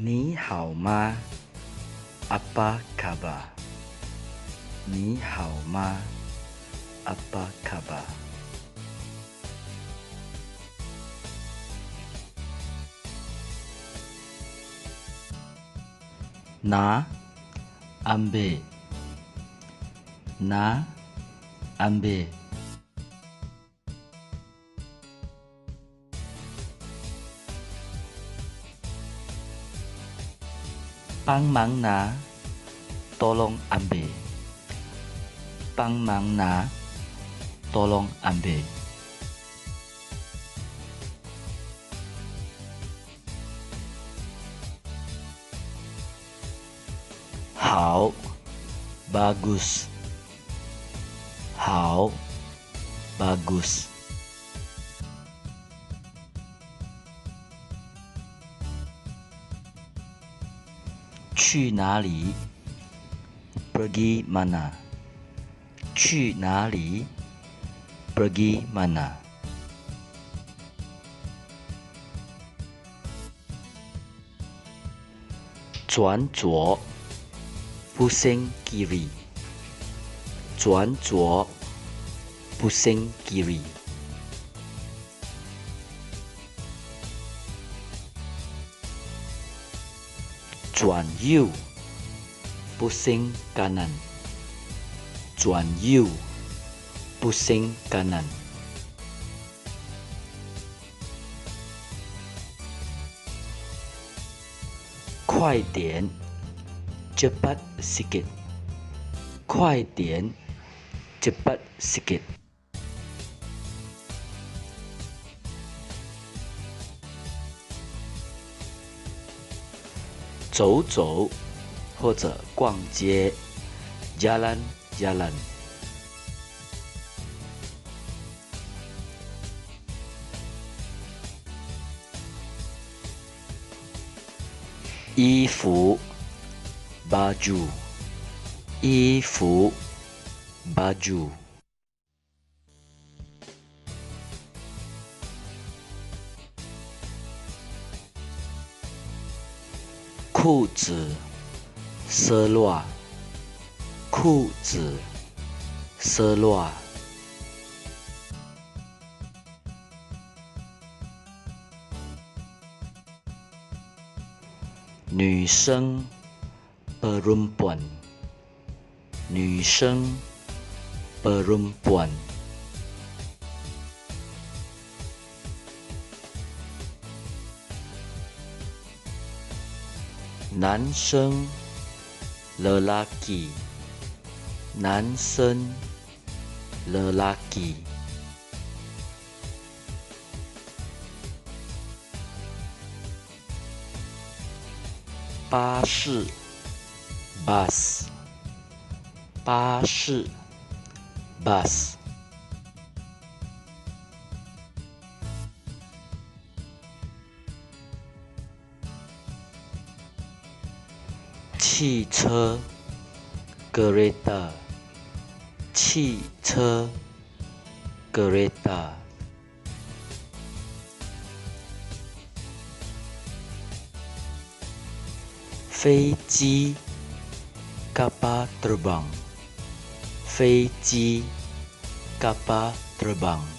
你好吗 Apa kabar? 你好吗 Apa kabar? Na ambil. Na ambil. Pangmang na, tolong ambil. Pangmang na, tolong ambil. Hao, bagus. Hao, bagus.去哪里 pergi mana? 去哪里 pergi mana? Cuan左 pusing kiri. Cuan 左 pusing kiri. Cuan右 pusing kanan. Cuan右 pusing kanan. Kuai dian, cepat sikit. Kuai dian, cepat sikit. Zhou zhou 或者逛街 jalan jalan.衣服 baju. 衣服 baju.裤子 seluar. 裤子 seluar. Nữ生 perempuan. 女生 perempuan. Nanseng lelaki. Nanseng lelaki. Bashi bus. Bashi bus.汽车 kereta. 汽车 kereta. Feiji kapal terbang. Feiji kapal terbang.